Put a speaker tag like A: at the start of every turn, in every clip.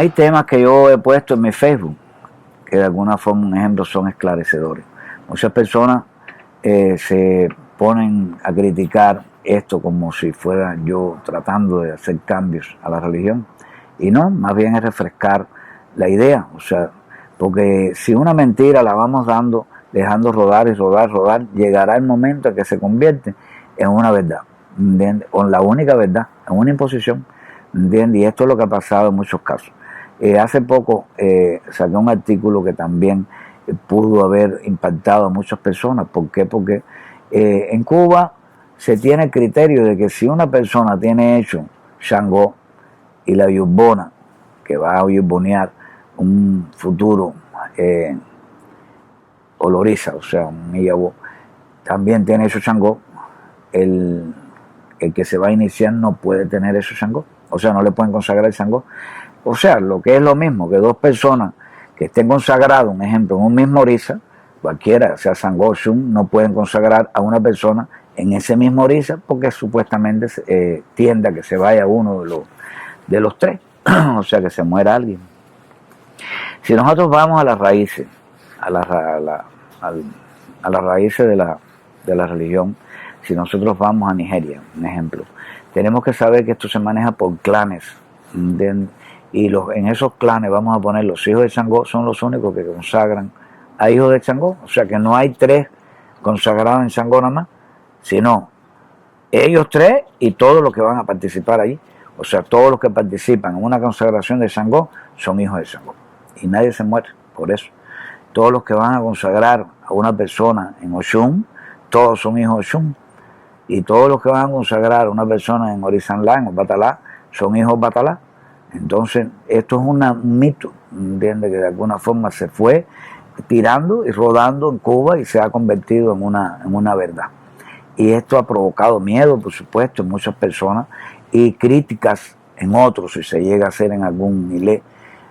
A: Hay temas que yo he puesto en mi Facebook que de alguna forma, un ejemplo, son esclarecedores. Muchas personas se ponen a criticar esto como si fuera yo tratando de hacer cambios a la religión, y no, más bien es refrescar la idea, o sea, porque si una mentira la vamos dejando rodar y rodar, llegará el momento en que se convierte en una verdad, ¿entiendes? O en la única verdad, en una imposición, ¿entiendes? Y esto es lo que ha pasado en muchos casos. Hace poco saqué un artículo que también pudo haber impactado a muchas personas. ¿Por qué? Porque en Cuba se tiene el criterio de que si una persona tiene hecho Shango y la yurbona, que va a yurbonear un futuro oloriza, o sea, un iyabó, también tiene hecho Shango, el que se va a iniciar no puede tener eso Shango, o sea, no le pueden consagrar el Shango. O sea, lo que es lo mismo que dos personas que estén consagradas, un ejemplo, en un mismo orisa, cualquiera, sea Sangó o Shun, no pueden consagrar a una persona en ese mismo orisa porque supuestamente tiende a que se vaya uno de los tres, o sea, que se muera alguien. Si nosotros vamos a las raíces, a las raíces de la religión, si nosotros vamos a Nigeria, un ejemplo, tenemos que saber que esto se maneja por clanes, y en esos clanes vamos a poner los hijos de Sangó, son los únicos que consagran a hijos de Sangó, o sea que no hay tres consagrados en Sangó nada más, sino ellos tres y todos los que van a participar allí, o sea, todos los que participan en una consagración de Sangó son hijos de Sangó, y nadie se muere por eso. Todos los que van a consagrar a una persona en Oshun, todos son hijos de Oshun, y todos los que van a consagrar a una persona en Orizanlá, en Batalá, son hijos de Batalá. Entonces, esto es un mito, ¿entiendes? Que de alguna forma se fue tirando y rodando en Cuba y se ha convertido en una verdad. Y esto ha provocado miedo, por supuesto, en muchas personas y críticas en otros, si se llega a hacer en algún milé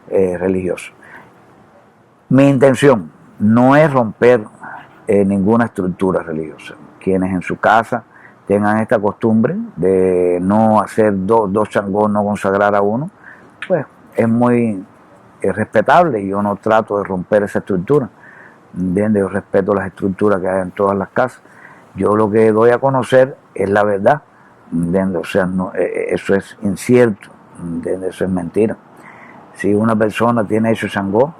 A: religioso. Mi intención no es romper ninguna estructura religiosa. Quienes en su casa tengan esta costumbre de no hacer dos changos, no consagrar a uno, pues es muy respetable, y yo no trato de romper esa estructura, ¿entiendes? Yo respeto las estructuras que hay en todas las casas. Yo lo que doy a conocer es la verdad, ¿entiendes? O sea, no, eso es incierto, ¿entiendes? Eso es mentira. Si una persona tiene hecho Sangó,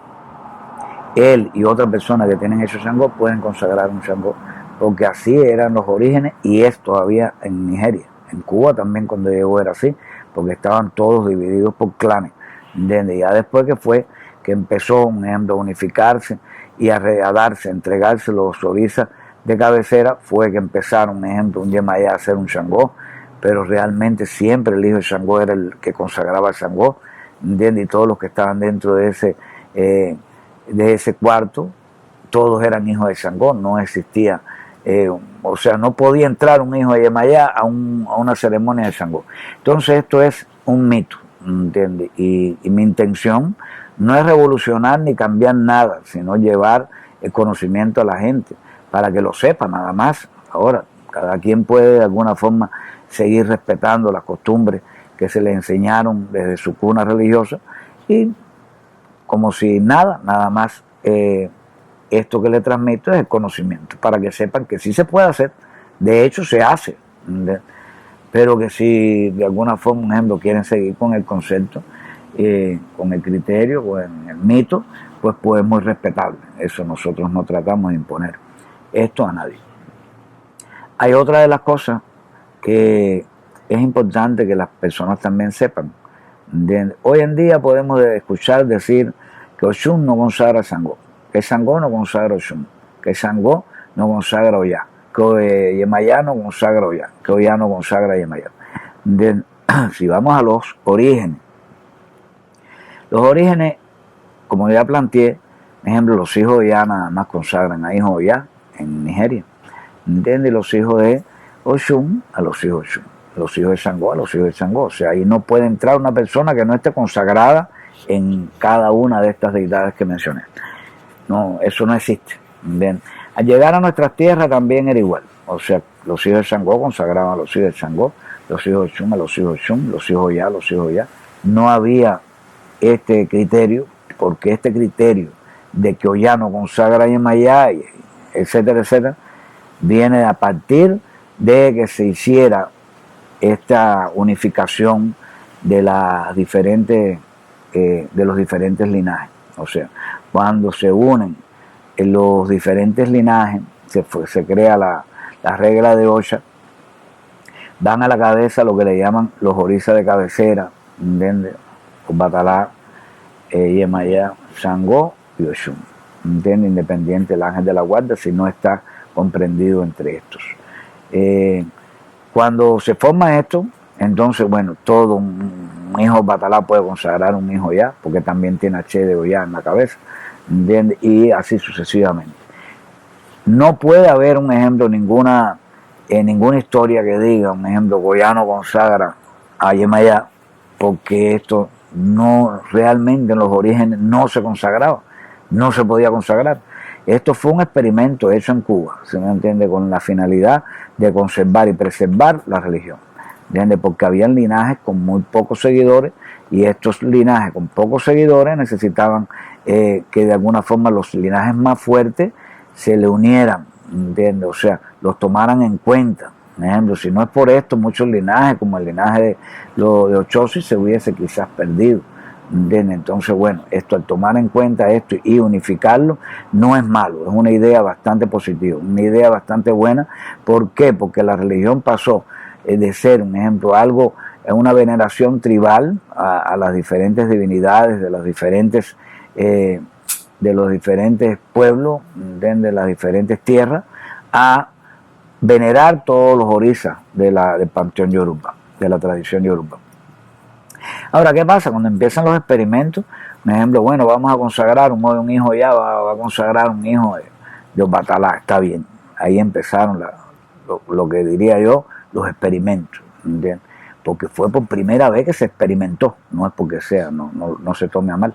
A: él y otra persona que tienen hecho Sangó pueden consagrar un Sangó, porque así eran los orígenes, y es todavía en Nigeria. En Cuba también cuando llegó era así, porque estaban todos divididos por clanes, ¿entiendes? Ya después que empezó, un ejemplo, a unificarse y a darse, a entregarse los orisas de cabecera, fue que empezaron, un ejemplo, un Yemayá a hacer un Sangó, pero realmente siempre el hijo de Sangó era el que consagraba el Sangó, ¿entiendes? Y todos los que estaban dentro de ese cuarto, todos eran hijos de Sangó, no existía, o sea, no podía entrar un hijo de Yemayá a una ceremonia de Sangó. Entonces esto es un mito, ¿entiendes? Y mi intención no es revolucionar ni cambiar nada, sino llevar el conocimiento a la gente, para que lo sepa nada más. Ahora, cada quien puede de alguna forma seguir respetando las costumbres que se le enseñaron desde su cuna religiosa, y como si nada más esto que le transmito es el conocimiento, para que sepan que sí se puede hacer, de hecho se hace, pero que si de alguna forma, por ejemplo, quieren seguir con el concepto, con el criterio, con el mito, pues muy respetable. Eso nosotros no tratamos de imponer esto a nadie. Hay otra de las cosas que es importante que las personas también sepan. Hoy en día podemos escuchar decir que Oshun no consagra Sangó, que Sangó no consagra Oshun, que Sangó no consagra Oya, que Yemayá no consagra Oya, que Oya no consagra Yemayá. Si vamos a los orígenes, como ya planteé, por ejemplo, los hijos de Oya nada más consagran a hijos de Oya en Nigeria, ¿entiendes? Los hijos de Oshun a los hijos de Oshun, los hijos de Sangó a los hijos de Sangó. O sea, ahí no puede entrar una persona que no esté consagrada en cada una de estas deidades que mencioné. No, eso no existe. ¿Bien? Al llegar a nuestras tierras también era igual. O sea, los hijos de Sangó consagraban a los hijos de Sangó, los hijos de Oshun a los hijos de Oshun, los hijos de Oya a los hijos de Oya. No había este criterio, porque este criterio de que Ollá no consagra a Yemayá, etcétera, etcétera, viene a partir de que se hiciera esta unificación de las diferentes de los diferentes linajes. O sea, cuando se unen los diferentes linajes, se crea la regla de Ocha, dan a la cabeza lo que le llaman los orisas de cabecera, ¿entiendes? Batalá, Yemayá, Sangó y Oshun, ¿entiendes? Independiente del ángel de la guarda, si no está comprendido entre estos. Cuando se forma esto, entonces, bueno, todo un hijo Batalá puede consagrar un hijo ya, porque también tiene H de Ollá en la cabeza, ¿entiendes? Y así sucesivamente. No puede haber un ejemplo, ninguna historia que diga, un ejemplo, Ollá no consagra a Yemayá, porque esto no, realmente en los orígenes no se consagraba, no se podía consagrar. Esto fue un experimento hecho en Cuba, ¿se me entiende? Con la finalidad de conservar y preservar la religión, ¿entiende? Porque habían linajes con muy pocos seguidores y estos linajes con pocos seguidores necesitaban que de alguna forma los linajes más fuertes se le unieran, ¿entiende? O sea, los tomaran en cuenta. Por ejemplo, si no es por esto, muchos linajes, como el linaje de Ochosi, se hubiese quizás perdido, ¿entiende? Entonces, bueno, esto al tomar en cuenta esto y unificarlo no es malo, es una idea bastante positiva, una idea bastante buena. ¿Por qué? Porque la religión pasó de ser, un ejemplo, algo, una veneración tribal a las diferentes divinidades de los diferentes pueblos, de las diferentes tierras, a venerar todos los orisas del panteón yoruba, de la tradición yoruba. Ahora, ¿qué pasa? Cuando empiezan los experimentos, por ejemplo, bueno, vamos a consagrar un hijo ya, va a consagrar un hijo de Batalá, está bien. Ahí empezaron lo que diría yo, los experimentos, ¿entiendes? Porque fue por primera vez que se experimentó, no es porque sea, no se tome a mal,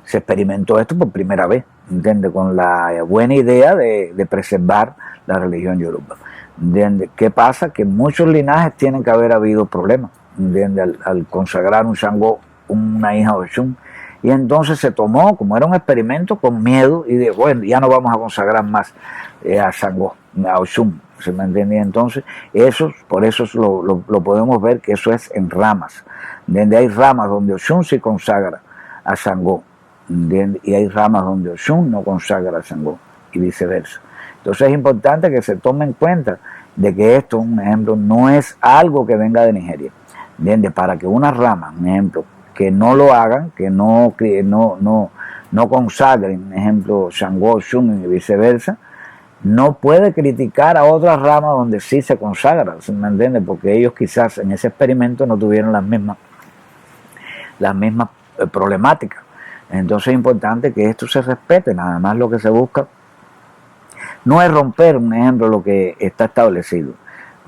A: se experimentó esto por primera vez, ¿entiendes? Con la buena idea de preservar la religión yoruba, ¿entiendes? ¿Qué pasa? Que en muchos linajes tienen que haber habido problemas, ¿entiendes? Al consagrar un Sangó, una hija de Oshun, y entonces se tomó, como era un experimento, con miedo, y de bueno, ya no vamos a consagrar más a Sangó, a Oshun, ¿se me entiende? Entonces, por eso lo podemos ver que eso es en ramas, donde hay ramas donde Oshun sí consagra a Sangó, ¿entiende? Y hay ramas donde Oshun no consagra a Sangó, y viceversa. Entonces es importante que se tome en cuenta de que esto, un ejemplo, no es algo que venga de Nigeria, ¿entiende? Para que una rama, un ejemplo, que no lo hagan, que no consagren, por ejemplo, Sangó, Oshun y viceversa, no puede criticar a otras ramas donde sí se consagra, ¿me entiende? Porque ellos quizás en ese experimento no tuvieron las mismas problemáticas. Entonces es importante que esto se respete, nada más lo que se busca no es romper, un ejemplo, lo que está establecido.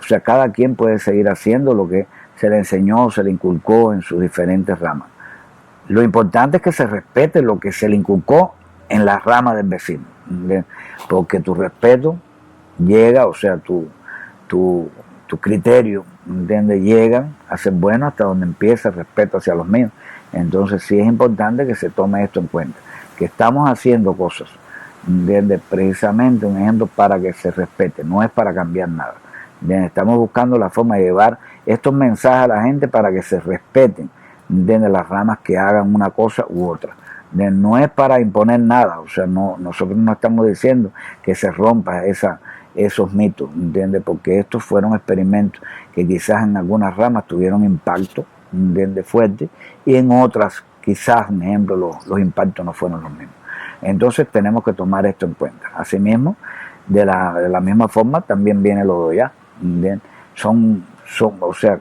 A: O sea, cada quien puede seguir haciendo lo que se le enseñó, se le inculcó en sus diferentes ramas. Lo importante es que se respete lo que se le inculcó en la rama del vecino, ¿entiendes? Porque tu respeto llega, o sea, tu criterio, ¿entiendes? Llegan a ser bueno hasta donde empieza el respeto hacia los míos. Entonces sí es importante que se tome esto en cuenta, que estamos haciendo cosas, ¿entiendes? Precisamente un ejemplo para que se respete, no es para cambiar nada, ¿entiendes? Estamos buscando la forma de llevar estos mensajes a la gente para que se respeten, ¿entiendes? Las ramas que hagan una cosa u otra, ¿entiendes? No es para imponer nada, o sea, nosotros no estamos diciendo que se rompa esos mitos, ¿entiendes? Porque estos fueron experimentos que quizás en algunas ramas tuvieron impacto, ¿entiendes? Fuerte, y en otras quizás, por ejemplo, los impactos no fueron los mismos. Entonces tenemos que tomar esto en cuenta. Asimismo, de la misma forma también viene lo de Ollá. O sea,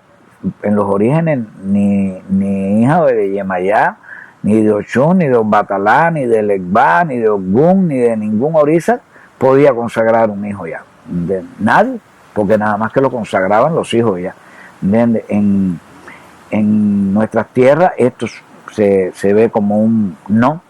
A: en los orígenes ni hija de Yemayá, ni de Oshun, ni de Batalá, ni de Legbá, ni de Ogún, ni de ningún orisa podía consagrar un hijo ya. Nadie, porque nada más que lo consagraban los hijos ya. En nuestras tierras esto se ve como un no.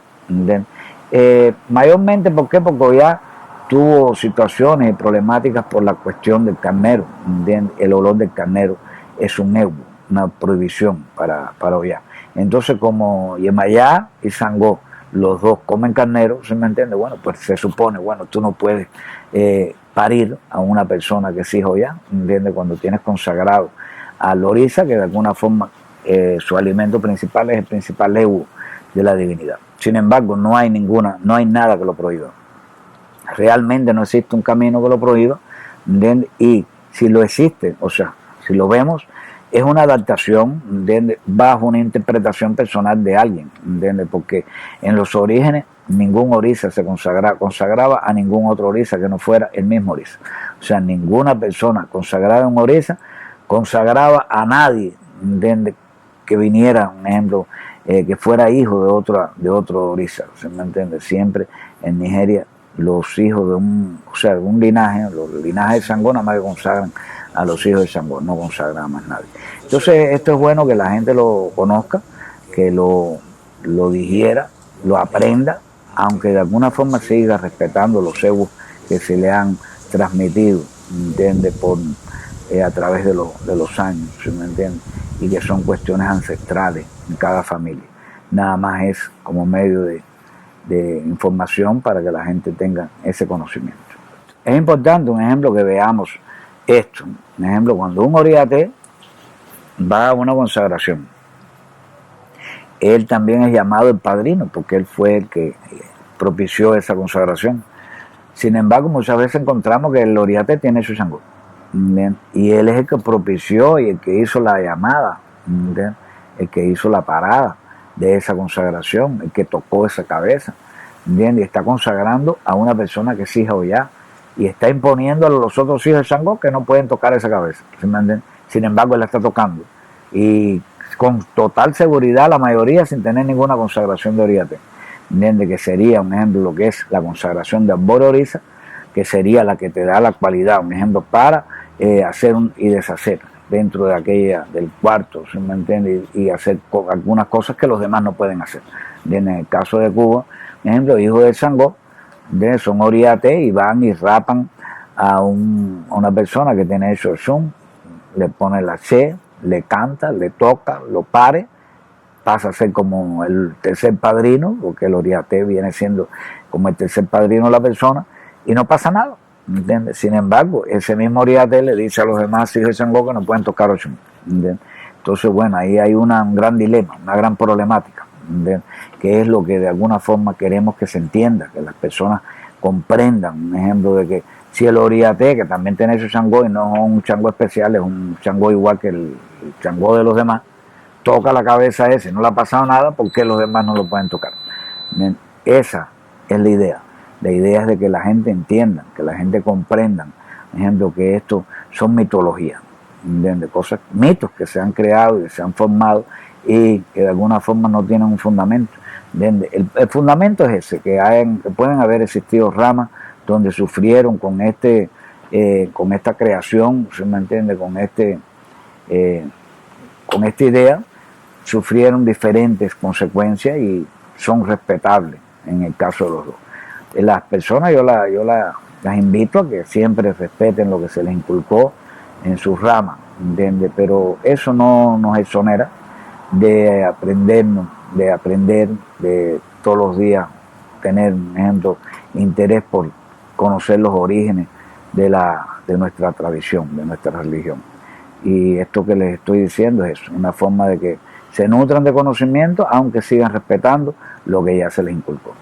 A: Mayormente, ¿por qué? Porque Ollá tuvo situaciones y problemáticas por la cuestión del carnero, ¿entiendes? El olor del carnero es un evo, una prohibición para Ollá. Entonces, como Yemayá y Sangó, los dos comen carnero, ¿se me entiende? Bueno, pues se supone, bueno, tú no puedes parir a una persona que es hijo ya, ¿entiendes? Cuando tienes consagrado al Orisa, que de alguna forma su alimento principal es el principal ego de la divinidad. Sin embargo, no hay nada que lo prohíba. Realmente no existe un camino que lo prohíba, ¿entiendes? Y si lo existe, o sea, si lo vemos, es una adaptación, ¿entiendes?, bajo una interpretación personal de alguien, ¿entiendes? Porque en los orígenes ningún orisa se consagraba a ningún otro orisa que no fuera el mismo orisa. O sea, ninguna persona consagrada a un orisa consagraba a nadie, ¿entiendes?, que viniera, un ejemplo, que fuera hijo de otro orisa, ¿se me entiende? Siempre en Nigeria los hijos de un linaje, los linajes de Sangó nada más que consagran a los hijos de Sangó, no consagran a más nadie. Entonces esto es bueno que la gente lo conozca, que lo digiera, lo aprenda, aunque de alguna forma siga respetando los egos que se le han transmitido, ¿entiende?, a través de los años, ¿sí me entiende? Y que son cuestiones ancestrales en cada familia. Nada más es como medio de información para que la gente tenga ese conocimiento. Es importante, un ejemplo, que veamos esto. Un ejemplo, cuando un oriate va a una consagración, él también es llamado el padrino, porque él fue el que propició esa consagración. Sin embargo, muchas veces encontramos que el oriate tiene su Sangó, y él es el que propició y el que hizo la llamada, el que hizo la parada de esa consagración, el que tocó esa cabeza, ¿entiendes? Y está consagrando a una persona que es hija o ya, y está imponiendo a los otros hijos de Sangó que no pueden tocar esa cabeza, ¿sí me entiendes? Sin embargo, él la está tocando, y con total seguridad la mayoría sin tener ninguna consagración de oriate, ¿entiendes? Que sería, un ejemplo, lo que es la consagración de Arbor Orisa, que sería la que te da la cualidad, un ejemplo, para hacer y deshacer dentro de del cuarto, ¿sí me entiende? Y hacer algunas cosas que los demás no pueden hacer. En el caso de Cuba, por ejemplo, hijos de Sangó, son oriate y van y rapan a una persona que tiene hecho el zoom, le pone la che, le canta, le toca, lo pare, pasa a ser como el tercer padrino, porque el oriate viene siendo como el tercer padrino de la persona, y no pasa nada, ¿entiendes? Sin embargo, ese mismo oriate le dice a los demás hijos de Sangó que no pueden tocar Ochum, ¿entiendes? Entonces, bueno, ahí hay un gran dilema, una gran problemática, ¿entiendes?, que es lo que de alguna forma queremos que se entienda, que las personas comprendan, un ejemplo de que si el oriate, que también tiene su Sangó y no es un Sangó especial, es un Sangó igual que el Sangó de los demás, toca la cabeza ese, no le ha pasado nada, porque los demás no lo pueden tocar. ¿Entiendes? Esa es la idea. La idea es de que la gente entienda, que la gente comprenda, por ejemplo, que esto son mitologías, ¿entiendes? Cosas, mitos que se han creado y que se han formado y que de alguna forma no tienen un fundamento, ¿entiendes? El fundamento es ese, que pueden haber existido ramas donde sufrieron con esta creación, ¿se me entiende?, con esta idea, sufrieron diferentes consecuencias y son respetables en el caso de los dos. Las personas yo las invito a que siempre respeten lo que se les inculcó en sus ramas, ¿entiendes? Pero eso no nos exonera de aprender de todos los días tener, por ejemplo, interés por conocer los orígenes de nuestra tradición, de nuestra religión. Y esto que les estoy diciendo es eso, una forma de que se nutran de conocimiento, aunque sigan respetando lo que ya se les inculcó.